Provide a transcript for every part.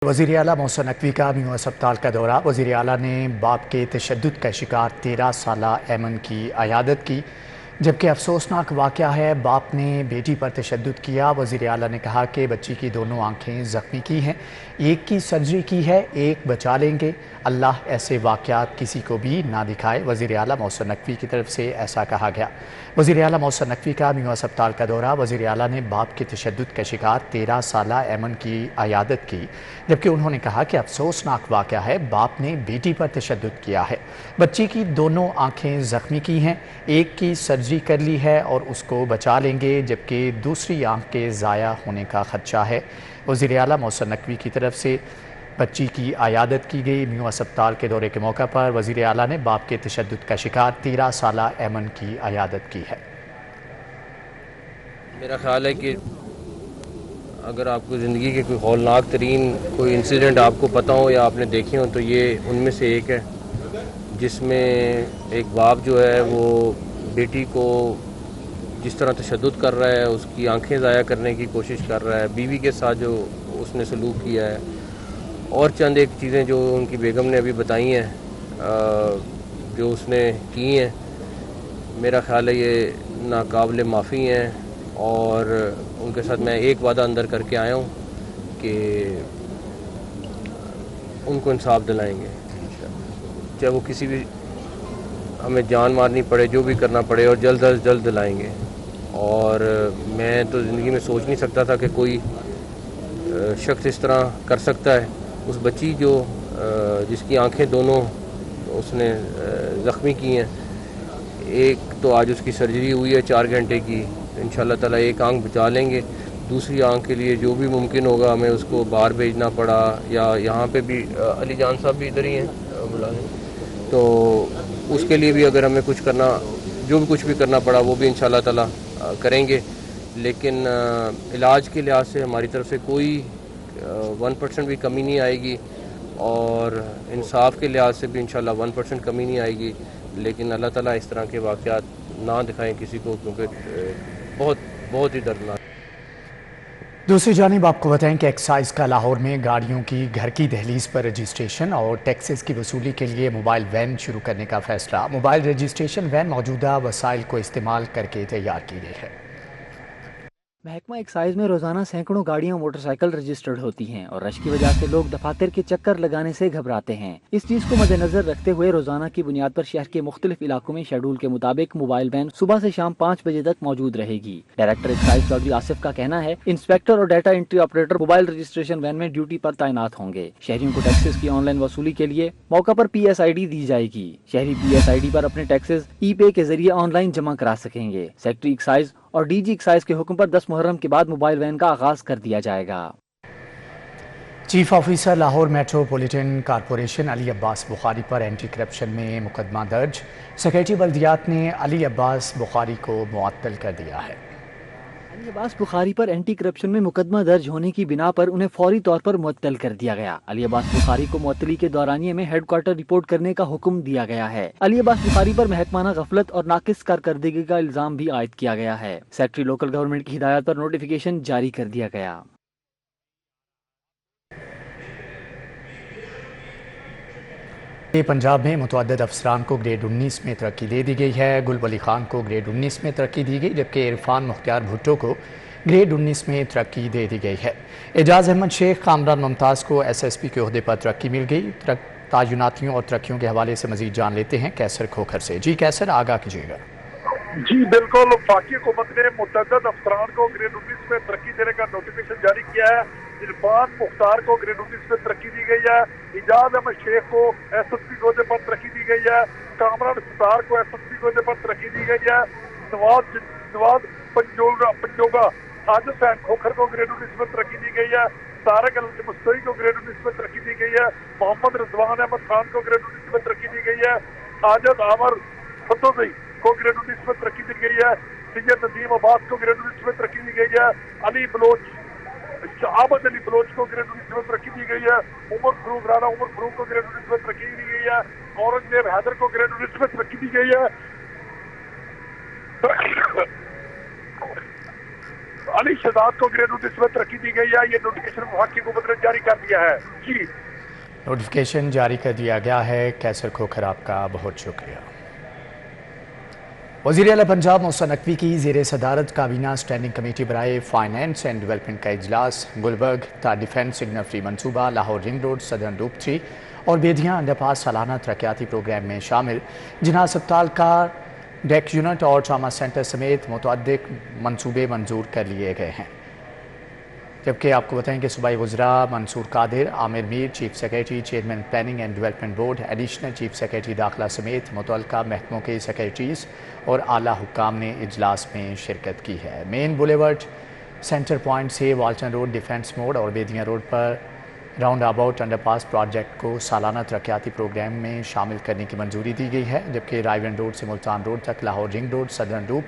वज़ीर आला मोहसिन नकवी का म्यूं अस्पताल का दौरा। वज़ीर आला ने बाप के तशद्दुद का शिकार 13 साला ऐमन की अयादत की, जबकि अफसोसनाक वाक़या है बाप ने बेटी पर तशद्दुद किया। वज़ीर आला ने कहा कि बच्ची की दोनों आंखें ज़ख्मी की हैं, एक की सर्जरी की है, एक बचा लेंगे। अल्लाह ऐसे वाक़यात किसी को भी ना दिखाए। वज़ीर आला मोहसिन नकवी की तरफ से ऐसा कहा गया। वज़ीर आला मोहसिन नकवी का म्यूं अस्पताल का दौरा। वज़ीर आला ने बाप के तशद्दुद का शिकार 13 साला ऐमन की अयादत की, जबकि उन्होंने कहा कि अफसोसनाक वाक़या है बाप ने बेटी पर तशद्दुद किया है। बच्ची की दोनों आंखें ज़ख्मी की हैं, एक की सर्जरी कर ली है और उसको बचा लेंगे, जबकि दूसरी आंख के ज़ाया होने का खदशा है। वज़ीर आला मोहसिन नकवी की तरफ से बच्ची की अयादत की गई। म्यूं अस्पताल के दौरे के मौका पर वज़ीर आला ने बाप के तशद्दुद का शिकार 13 साला ऐमन की अयादत की है। मेरा ख़्याल है कि अगर आपको ज़िंदगी के कोई हौलनाक तरीन कोई इंसिडेंट आपको पता हो या आपने देखे हो तो ये उनमें से एक है, जिसमें एक बाप जो है वो बेटी को जिस तरह तशद्दुद कर रहा है, उसकी आंखें ज़ाया करने की कोशिश कर रहा है, बीवी के साथ जो उसने सलूक किया है, और चंद एक चीज़ें जो उनकी बेगम ने अभी बताई हैं जो उसने की हैं, मेरा ख्याल है ये नाकाबिल माफ़ी हैं। और उनके साथ मैं एक वादा अंदर करके आया हूँ कि उनको इंसाफ दिलाएंगे, चाहे वो किसी भी हमें जान मारनी पड़े, जो भी करना पड़े, और जल्द अज जल्द दिलाएंगे। और मैं तो ज़िंदगी में सोच नहीं सकता था कि कोई शख्स इस तरह कर सकता है। उस बच्ची जो जिसकी आंखें दोनों उसने ज़ख्मी की हैं, एक तो आज उसकी सर्जरी हुई है 4 घंटे की, इंशाल्लाह ताला एक आंख बचा लेंगे। दूसरी आंख के लिए जो भी मुमकिन होगा हमें उसको बाहर भेजना पड़ा, या यहाँ पे भी अली जान साहब भी इधर ही हैं बुलाने, तो उसके लिए भी अगर हमें कुछ करना, जो भी कुछ भी करना पड़ा वो भी इंशाल्लाह ताला करेंगे। लेकिन इलाज के लिहाज से हमारी तरफ से कोई 1% भी कमी नहीं आएगी, और इंसाफ के लिहाज से भी इंशाल्लाह 1% कमी नहीं आएगी। लेकिन अल्लाह ताला इस तरह के वाक़यात ना दिखाएं किसी को, क्योंकि बहुत बहुत ही दर्दनाक। दूसरी जानिब आपको बताएं कि एक्साइज का लाहौर में गाड़ियों की घर की दहलीज पर रजिस्ट्रेशन और टैक्सेस की वसूली के लिए मोबाइल वैन शुरू करने का फैसला। मोबाइल रजिस्ट्रेशन वैन मौजूदा वसाइल को इस्तेमाल करके तैयार की गई है। महकमा एक्साइज में रोजाना सैकड़ों गाड़ियां मोटरसाइकिल रजिस्टर्ड होती हैं और रश की वजह से लोग दफातर के चक्कर लगाने से घबराते हैं। इस चीज को मद्देनजर रखते हुए रोजाना की बुनियाद पर शहर के मुख्तलिफ इलाकों में शेड्यूल के मुताबिक मोबाइल वैन सुबह से शाम 5 बजे तक मौजूद रहेगी। डायरेक्टर एक्साइज चौधरी आसिफ का कहना है इंस्पेक्टर और data entry operator mobile registration van में ड्यूटी पर तैनात होंगे। शहरियों को टैक्सेस की ऑनलाइन वसूली के लिए मौका पर PSID दी जाएगी। शहरी PSID पर अपने टैक्सेस ई-पे के जरिए ऑनलाइन जमा करा सकेंगे। सेक्रेटरी एक्साइज और DG एक्साइज के हुक्म पर 10 मुहर्रम के बाद मोबाइल वैन का आगाज कर दिया जाएगा। Chief officer Lahore metropolitan corporation Ali Abbas Bukhari पर एंटी करप्शन में मुकदमा दर्ज। सेक्रेटरी बल्दियात ने अली अब्बास बुखारी को मुअत्तल कर दिया है। अली अब्बास बुखारी पर एंटी करप्शन में मुकदमा दर्ज होने की बिना पर उन्हें फौरी तौर पर मुअत्तल कर दिया गया। अली अब्बास बुखारी को मुअत्तली के दौरानिये में हेडक्वार्टर रिपोर्ट करने का हुक्म दिया गया है। अली अब्बास बुखारी पर महकमाना गफलत और नाकिस कारकर्दगी का इल्जाम भी आयद किया गया है। सेक्रेटरी लोकल गवर्नमेंट की हिदायत पर नोटिफिकेशन जारी कर दिया गया। पंजाब में मुतअद्दिद अफसरान को ग्रेड 19 में तरक्की दे दी गई है। गुलबली खान को ग्रेड 19 में तरक्की दी गई, जबकि इरफान मुख्तार भुट्टो को ग्रेड 19 में तरक्की दे दी गई है। एजाज अहमद शेख कामरान मुमताज़ को SSP के ओहदे पर तरक्की मिल गई। तयनातियों और तरक्कियों के हवाले से मजीद जान लेते हैं कैसर खोखर से। जी कैसर, आगाह कीजिएगा। जी बिल्कुल, वफाकी हुकूमत ने मुतअद्दिद अफसरान को ग्रेड 19 में तरक्की देने का नोटिफिकेशन जारी किया है। इरफान मुख्तार को ग्रेड 19 में तरक्की दी गई है। एजाज अहमद शेख को SSP के ओहदे पर तरक्की दी गई है। कामरान मुख्तार को SSP के ओहदे पर तरक्की दी गई है। नवाज पंजोगा हाजिर हुसैन खोखर को ग्रेड 19 में तरक्की दी गई है। तारक अल मुस्तरी को ग्रेड 19 में तरक्की दी गई है। मोहम्मद रिजवान अहमद खान को ग्रेड 19 में तरक्की दी गई है। आजद आमर फतोही को ग्रेड 19 में तरक्की दी गई है। सैयद नदीम अब्बास को ग्रेड 19 में तरक्की दी गई है। आबद अली बलोच को ग्रेड 19 में तरक्की दी गई है। राणा उमर फरूक को ग्रेड 19 में तरक्की दी गई है। औरंगजेब हैदर को ग्रेड 19 में तरक्की दी गई है। अली शहजाद को ग्रे नोटिस में तरक्की दी गई है। ये नोटिफिकेशन वफाकी हुकूमत ने जारी कर दिया है। जी, नोटिफिकेशन जारी कर दिया गया है। कैसर खोखर आपका बहुत शुक्रिया। वज़ीर आला पंजाब मोहसिन नकवी की ज़ेर सदारत काबीना स्टैंडिंग कमेटी बराए फाइनेंस एंड डेवलपमेंट का इजलास गुलबर्ग ता डिफेंस सिग्नल फ्री मनसूबा, Lahore ring road, southern loop 3 और बेदियाँ अंडरपास सालाना तरक्याती प्रोग्राम में शामिल जिना अस्पताल का डेक यूनिट और ट्रामा सेंटर समेत मुतअद्दिद मनसूबे मंजूर कर लिए गए हैं। जबकि आपको बताएं कि सूबाई वज़रा Mansoor Qadir, Amir Mir, chief secretary chairman planning and development board, additional chief secretary दाखिला समेत मुतल्लिका महकमों के सेक्रेटरीज और आला हुक्काम ने इजलास में शिरकत की है। मेन बुलेवर्ड सेंटर पॉइंट से वाल्टन रोड, डिफेंस मोड़ और बेदियाँ रोड पर राउंड अबाउट अंडरपास प्रोजेक्ट को सालाना तरक्याती प्रोग्राम में शामिल करने की मंजूरी दी गई है। जबकि रायवन रोड से मुल्तान रोड तक, Lahore ring road, southern loop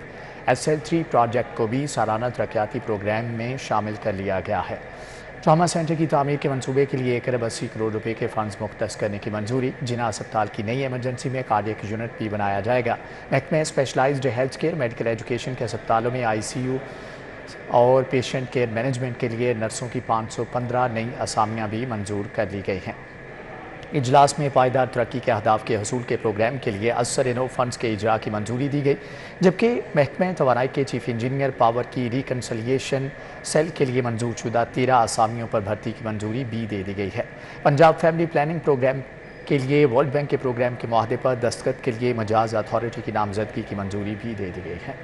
SL3 project को भी सालाना तरक्याती प्रोग्राम में शामिल कर लिया गया है। ट्रामा सेंटर की तामीर के मंसूबे के लिए 1 अरब 80 करोड़ रुपए के फंड्स मुख्तस करने की मंजूरी। जिना अस्पताल की नई एमरजेंसी में कार्डियक यूनिट भी बनाया जाएगा। महकमे specialised health care medical education के अस्पतालों में ICU और पेशेंट केयर मैनेजमेंट के लिए नर्सों की 515 नई असामियाँ भी मंजूर कर ली गई हैं। इजलास में पायदार तरक्की के अहदाफ के हसूल के प्रोग्राम के लिए असर इनो फंड्स के इजरा की मंजूरी दी गई। जबकि महकमे तवानाई के चीफ इंजीनियर पावर की रिकन्सिलिएशन सेल के लिए मंजूर शुदा 13 असामियों पर भर्ती की मंजूरी भी दे दी गई है। पंजाब फैमिली प्लानिंग प्रोग्राम के लिए वर्ल्ड बैंक के प्रोग्राम के मुआहदे पर दस्तखत के लिए मजाज अथॉरिटी की नामजदगी की मंजूरी भी दे दी गई है।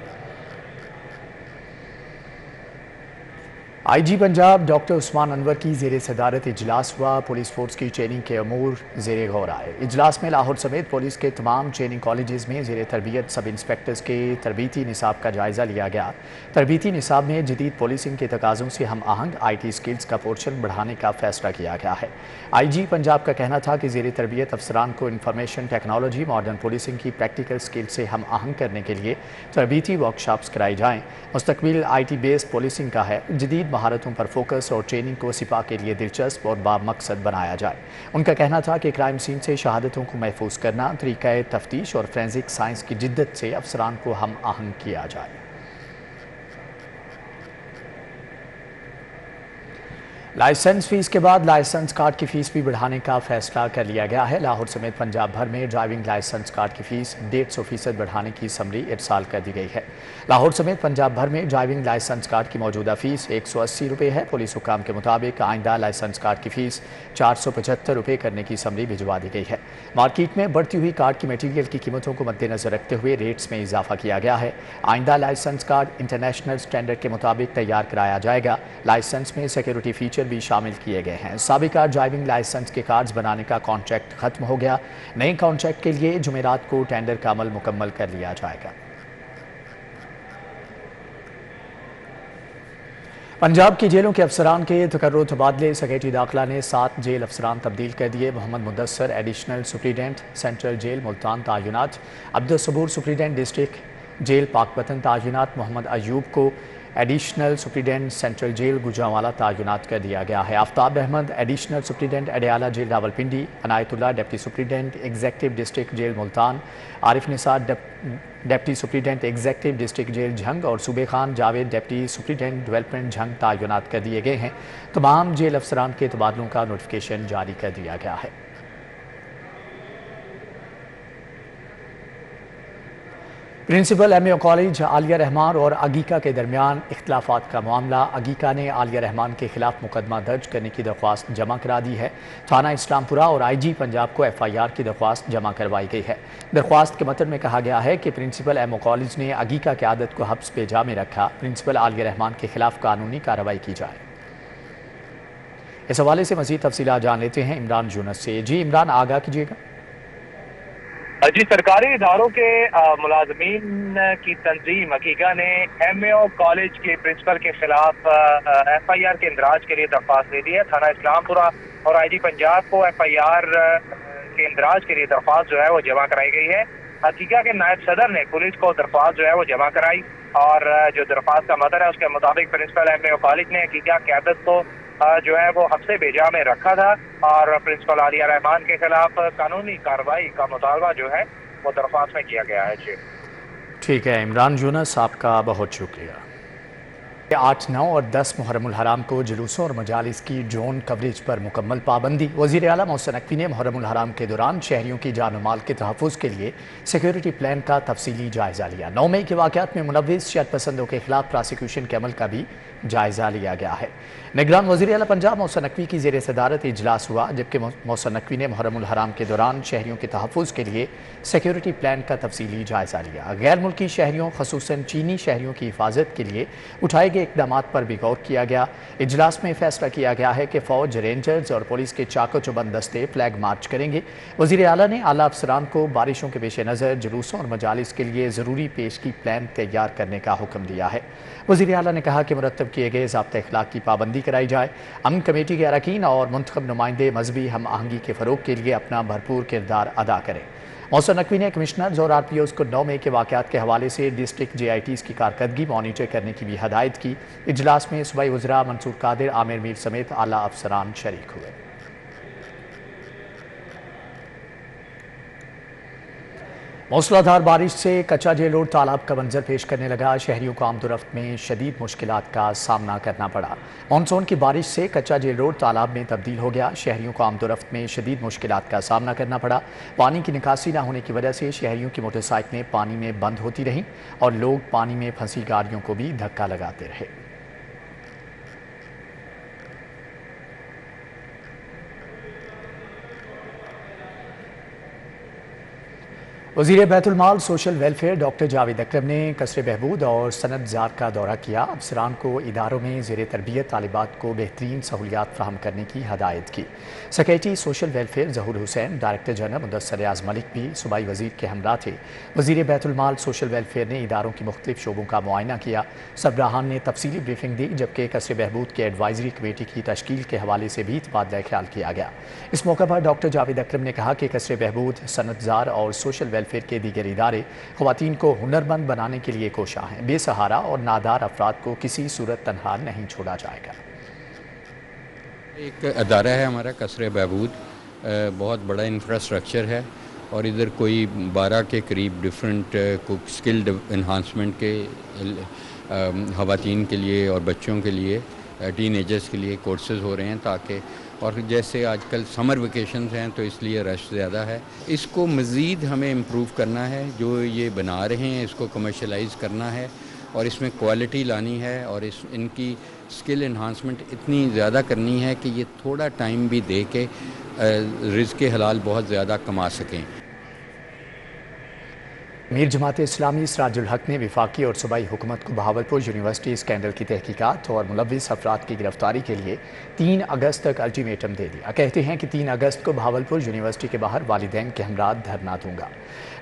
IG पंजाब डॉक्टर उस्मान अनवर की ज़ेर सदारत इजलास हुआ। पुलिस फोर्स की ट्रेनिंग के अमूर ज़ेर गौर आए। इजलास में लाहौर समेत पुलिस के तमाम ट्रेनिंग कॉलेजेस में ज़ेर तरबियत सब इंस्पेक्टर्स के तरबीती निसाब का जायज़ा लिया गया। तरबीती निसाब में जदीद पुलिसिंग के तकाज़ों से हम आहंग IT स्किल्स का पोर्शन बढ़ाने का फैसला किया गया है। IG पंजाब का कहना था कि ज़ेर तरबियत अफसरान को इंफॉर्मेशन टेक्नोलॉजी, मॉडर्न पुलिसिंग की प्रैक्टिकल स्किल से हम आहंग करने के लिए तरबीती वर्कशॉप्स कराई जाएँ। मुस्तकबिल IT बेस्ड पुलिसिंग का है। जदीद महारतों पर फोकस और ट्रेनिंग को सिपा के लिए दिलचस्प और बामकसद बनाया जाए। उनका कहना था कि क्राइम सीन से शहादतों को महफूज करना, तरीक़ा तफ्तीश और फोरेंसिक साइंस की जिद्दत से अफसरान को हम आहंग किया जाए। लाइसेंस फीस के बाद लाइसेंस कार्ड की फ़ीस भी बढ़ाने का फैसला कर लिया गया है। लाहौर समेत पंजाब भर में ड्राइविंग लाइसेंस कार्ड की फ़ीस 150% बढ़ाने की समरी इरसाल कर दी गई है। लाहौर समेत पंजाब भर में ड्राइविंग लाइसेंस कार्ड की मौजूदा फ़ीस 180 रुपये है। पुलिस हुकाम के मुताबिक आइंदा लाइसेंस कार्ड की फ़ीस 475 रुपये करने की समरी भिजवा दी गई है। मार्केट में बढ़ती हुई कार्ड की मटीरियल की कीमतों को मद्देनजर रखते हुए रेट्स में इजाफा किया गया है। आइंदा लाइसेंस कार्ड इंटरनेशनल स्टैंडर्ड के मुताबिक तैयार कराया जाएगा। लाइसेंस में सिक्योरिटी फीचर भी शामिल किए गए हैं। साबिका ड्राइविंग लाइसेंस के कार्ड्स बनाने का कॉन्ट्रैक्ट खत्म हो गया। नए कॉन्ट्रैक्ट के लिए जुमेरात को टेंडर का अमल मुकम्मल कर लिया जाएगा। पंजाब की जेलों के अफसरान के तकर्रुर तबादले। सेक्रेटरी दाखिला ने 7 जेल अफसरान तब्दील कर दिए। Mohammad Mudassar additional superintendent central jail Multan तायुनात। Abdul Saboor superintendent district jail Pakpattan तायुनात। मोहम्मद अयूब को additional superintendent central jail Gujranwala तायुनात कर दिया गया है। Aftab Ahmad additional superintendent Adiala jail Rawalpindi. Inayatullah deputy superintendent executive district jail Multan. Arif Nisar deputy superintendent executive district jail Jhang और Sube Khan Javed deputy superintendent development Jhang तायुनात कर दिए गए हैं। तमाम जेल अफसरान के तबादलों का नोटिफिकेशन जारी कर दिया गया है। Principal MAO college Aliya Rehman और अगीका के दरमियान इख्तलाफात का मामला। अगीका ने आलिया रहमान के खिलाफ मुकदमा दर्ज करने की दरख्वास्त जमा करा दी है। थाना इस्लामपुरा और IG पंजाब को FIR की दरख्वास्त जमा करवाई गई है। दरख्वास्त के मतन में कहा गया है कि प्रिंसिपल MAO कॉलेज ने अगीका की आदत को हब्स पे जा में रखा। प्रिंसिपल आलिया रहमान के खिलाफ कानूनी कार्रवाई की जाए। इस हवाले से मज़ीद तफसीलात जान लेते हैं इमरान यूनुस से। जी इमरान, आगाह कीजिएगा। जी, सरकारी इदारों के मुलाजमीन की तंजीम अकीका ने MAO कॉलेज के प्रिंसिपल के खिलाफ FIR के इंदराज के लिए दरख्वास्त दे दी है। थाना इस्लामपुरा और IG पंजाब को FIR के इंदराज के लिए दरख्वास्त जो है वो जमा कराई गई है। अकीका के नायब सदर ने पुलिस को दरख्वास्त जो है वो जमा कराई और जो दरख्वास्त का मतलब है उसके मुताबिक प्रिंसिपल MAO कॉलेज ने अकीका क़यादत को जो है वो हफ्ते बेजा में रखा था और प्रिंसिपल आलिया रहमान के खिलाफ कानूनी कार्रवाई का मुतालबा जो है वो दरख्वास्त में किया गया है। जी ठीक है इमरान यूनुस, आपका बहुत शुक्रिया। 8, 9 और 10 मुहर्रम उल हराम को जुलूसों और मजालिस की ड्रोन कवरेज पर मुकम्मल पाबंदी। वज़ीर आला मोहसिन नकवी ने मुहर्रम उल हराम के दौरान शहरियों की जान और माल के तहफ़्फ़ुज़ के लिए सिक्योरिटी प्लान का तफसीली जायज़ा लिया। 9 मई के वाक़यात में मुलव्विस शरपसंदों के खिलाफ प्रासिक्यूशन के अमल का भी जायज़ा लिया गया है। निगरान वज़ीर आला पंजाब मोहसिन नकवी की ज़ेर सदारत इजलास हुआ, जबकि मोहसिन नकवी ने मुहर्रम उल हराम के दौरान शहरियों के तहफ़्फ़ुज़ के लिए सिक्योरिटी प्लान का तफसीली जायज़ा लिया। गैर मुल्की शहरियों ख़ुसूसन चीनी शहरियों की हिफाजत के लिए उठाए गए इक़दामात पर भी गौर किया गया। इजलास में फैसला किया गया है कि फ़ौज, रेंजर्स और पुलिस के चाको चौबंद दस्ते फ्लैग मार्च करेंगे। वज़ीर आला ने आला अफसरान को बारिशों के पेश नज़र जुलूसों और मजालिस के लिए ज़रूरी पेशगी प्लान तैयार करने का हुक्म दिया है। वज़ीर आला ने कहा कि मुरतब किए गए ज़ाब्ते अखलाक की पाबंदी कराई जाए। अमन कमेटी के अरकान और मुंतखब नुमाइंदे मजहबी हम आहंगी के फ़रोग़ के लिए अपना भरपूर किरदार अदा करें। मोहसिन नकवी ने कमिश्नर्स और RPOs को 9 मई के वाक़यात के हवाले से डिस्ट्रिक्ट JITs की कारकर्दगी मॉनिटर करने की भी हदायत की। इजलास में सूबाई वज़रा मंसूर कादिर, आमिर मीर समेत आला अफसरान शरीक हुए। मूसलाधार बारिश से कच्चा जेल रोड तालाब का मंजर पेश करने लगा। शहरियों को आमदोरफ्त में शदीद मुश्किलात का सामना करना पड़ा। मानसून की बारिश से कच्चा जेल रोड तालाब में तब्दील हो गया। शहरियों को आमदोरफ्त में शदीद मुश्किलात का सामना करना पड़ा। पानी की निकासी न होने की वजह से शहरियों की मोटरसाइकिलें पानी में बंद होती रहीं और लोग पानी में फंसी गाड़ियों को भी धक्का लगाते रहे। वज़ीर बैतुल माल सोशल वेलफेयर डॉक्टर जावेद अकरम ने कसरे बहबूद और सनत जार का दौरा किया। अफसरान को इदारों में ज़ेर तरबियत तालिबात को बेहतरीन सहूलियात फ्राहम करने की हदायत की। सेक्रेटरी सोशल वेलफेयर ज़हूर हुसैन, डायरेक्टर जनरल मुदस्सर रियाज मलिक भी सूबाई वज़ीर के हमरा थे। वज़ीर बैतुल माल सोशल वेलफेयर ने इदारों की मुख्तलिफ शोबों का मुआयना किया। सरबराहान ने तफसीली ब्रीफिंग दी, जबकि कसरे बहबूद के एडवाइजरी कमेटी की तश्कील के हवाले से भी तबादला ख्याल किया गया। इस मौके पर डॉक्टर जावेद अकरम ने कहा कि कसरे बहबूद, सनत जार और सोशल वेलफेयर के दीगर इदारे ख़वातीन को हुनरमंद बनाने के लिए कोशा हैं। बेसहारा और नादार अफराद को किसी सूरत तनहा नहीं छोड़ा जाएगा। एक अदारा है हमारा कसरे बहबूद, बहुत बड़ा इंफ्रास्ट्रक्चर है और इधर कोई 12 के करीब डिफरेंट स्किल इन्हांसमेंट के ख़वातीन के लिए और बच्चों के लिए, टीनेजर्स के लिए कोर्सेज़ हो रहे हैं, ताकि और जैसे आजकल समर वेकेशंस हैं तो इसलिए रश ज़्यादा है। इसको मज़ीद हमें इम्प्रूव करना है। जो ये बना रहे हैं इसको कमर्शलाइज़ करना है और इसमें क्वालिटी लानी है और इनकी स्किल इन्हांसमेंट इतनी ज़्यादा करनी है कि ये थोड़ा टाइम भी दे के रिज़्क़ हलाल बहुत ज़्यादा कमा सकें। मीर जमात इस्लामी सिराजुल हक ने वफाकी और सूबाई हुकूमत को बहावलपुर यूनिवर्सिटी स्कैंडल की तहकीकात और मुलव्विस अफराद की गिरफ्तारी के लिए 3 अगस्त तक अल्टीमेटम दे दिया। कहते हैं कि 3 अगस्त को बहावलपुर यूनिवर्सिटी के बाहर वालिदैन के हमरा धरना दूंगा।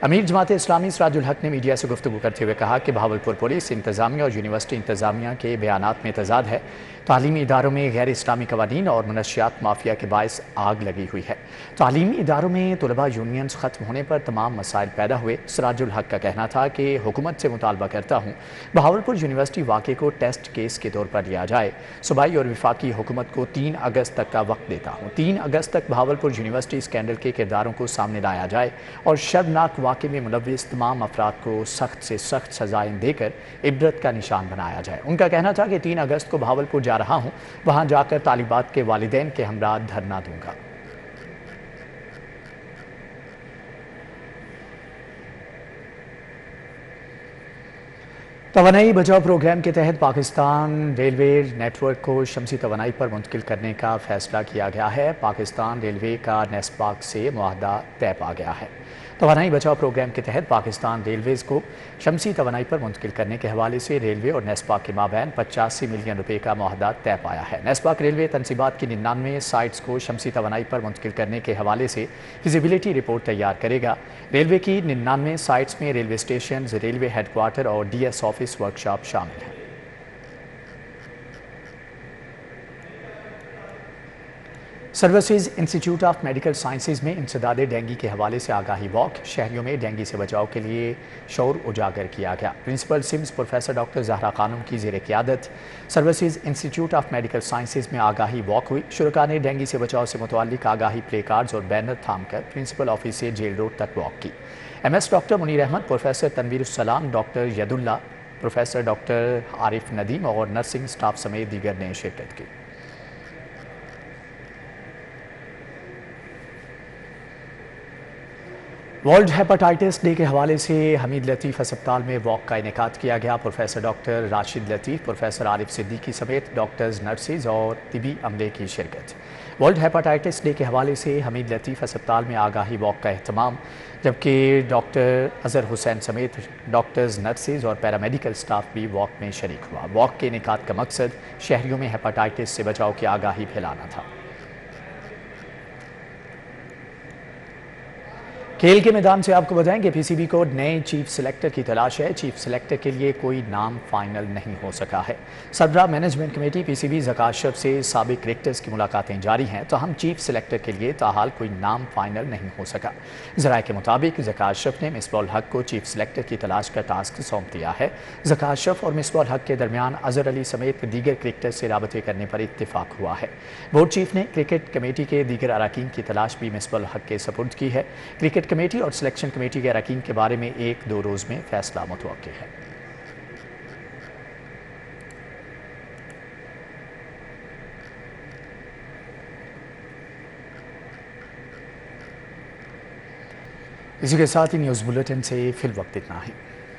अमीर जमात इस्लामी सिराजुल हक ने मीडिया से गुफ्तगू करते हुए कहा कि बहावलपुर पुलिस इंतजामिया और यूनिवर्सिटी इंतजामिया के बयानात में तजाद है। तालीमी इदारों में गैर इस्लामी कवानीन और मनशियात माफिया के बायस आग लगी हुई है। तालीमी इदारों में तलबा यूनियंस ख़त्म होने पर तमाम मसाइल पैदा हुए। सिराजुल हक का कहना था कि हुकूमत से मुतालबा करता हूँ बहावलपुर यूनिवर्सिटी वाक़े को टेस्ट केस के तौर पर लिया जाए। सूबाई और वफाकी हुकूमत को 3 अगस्त तक का वक्त देता हूँ। 3 अगस्त तक बहावलपुर यूनिवर्सिटी स्कैंडल के किरदारों को सामने लाया जाए और शर्मनाक वाक़े में मुलव्विस तमाम अफराद को सख्त से सख्त सजाएं देकर इबरत का निशान बनाया जाए। उनका कहना था कि 3 अगस्त को बहावलपुर जा रहा हूँ, वहाँ जाकर तालिबात के वालिदैन के हमरा धरना दूंगा। तवानाई बचाव प्रोग्राम के तहत पाकिस्तान रेलवे नेटवर्क को शमसी तवानाई पर मुंतकिल करने का फैसला किया गया है। पाकिस्तान रेलवे का नेस्पाक से मुआहदा तय पा गया है। तवानाई बचाव प्रोग्राम के तहत पाकिस्तान रेलवेज़ को शमसी तवानाई पर मुंतकिल करने के हवाले से रेलवे और नेस्पाक के माबैन 85 मिलियन रुपये का मुआहदा तय पाया है। नेस्पाक रेलवे तनसीबात की 99 साइट्स को शमसी तवानाई पर मुंतकिल करने के हवाले से फिजिबिलिटी रिपोर्ट तैयार करेगा। रेलवे की 99 साइट्स में रेलवे स्टेशन, रेलवे हेडक्वार्टर और DS ऑफिस वर्कशॉप शामिल हैं। Services institute of medical sciences में इंसदादे डेंगू के हवाले से आगाही वॉक। शहरियों में डेंगू से बचाव के लिए शौर उजागर किया गया। Principal SIMS professor doctor Zahra Khanam की ज़ेर क़यादत services institute of medical sciences में आगाही वॉक हुई। शुरका ने डेंगू से बचाव से मुतअल्लिक़ आगाही प्ले कार्ड्स और बैनर थाम कर प्रिंसिपल ऑफिस से जेल रोड तक वॉक की। MS doctor Munir Ahmad, professor Tanveer Salam, doctor Yadullah, professor doctor Arif Nadeem और नर्सिंग स्टाफ समेत दीगर ने शिरकत की। वर्ल्ड हेपेटाइटिस डे के हवाले से हमीद लतीफ़ अस्पताल में वॉक का इनेकाद किया गया। प्रोफेसर डॉक्टर राशिद लतीफ़, प्रोफेसर आरिफ सिद्दीकी समेत डॉक्टर्स, नर्सिस और तिबी अमले की शिरकत। वर्ल्ड हेपेटाइटिस डे के हवाले से हमीद लतीफ़ अस्पताल में आगाही वॉक का अहतमाम, जबकि डॉक्टर अज़हर हुसैन समेत डॉक्टर्स, नर्सिस और पैरामेडिकल स्टाफ भी वॉक में शरीक हुआ। वॉक के इनेकाद का मकसद शहरियों में हेपेटाइटिस से बचाव की आगाही फैलाना था। खेल के मैदान से आपको बताएं कि पीसीबी को नए चीफ सिलेक्टर की तलाश है। चीफ सिलेक्टर के लिए कोई नाम फाइनल नहीं हो सका है। सदरा management committee PCB Zaka Ashraf से साबिक क्रिकेटर्स की मुलाकातें जारी हैं, तो हम चीफ सिलेक्टर के लिए ताहाल कोई नाम फाइनल नहीं हो सका। ज़राए के मुताबिक ज़का अशरफ ने मिसबाह हक को चीफ सिलेक्टर की तलाश का टास्क सौंप दिया है। ज़का अशरफ और मिसबाह हक के दरमियान अजहर अली समेत दीगर क्रिकेटर्स से राबते करने पर इत्तेफाक हुआ है। बोर्ड चीफ ने क्रिकेट कमेटी के दीगर अरकान की तलाश भी मिसबाह हक के सपुर्द की है। क्रिकेट कमेटी और सिलेक्शन कमेटी के अरकान के बारे में 1-2 रोज़ में फैसला मुतवक्किल है। इसी के साथ ही न्यूज़ बुलेटिन से फिल वक्त इतना ही।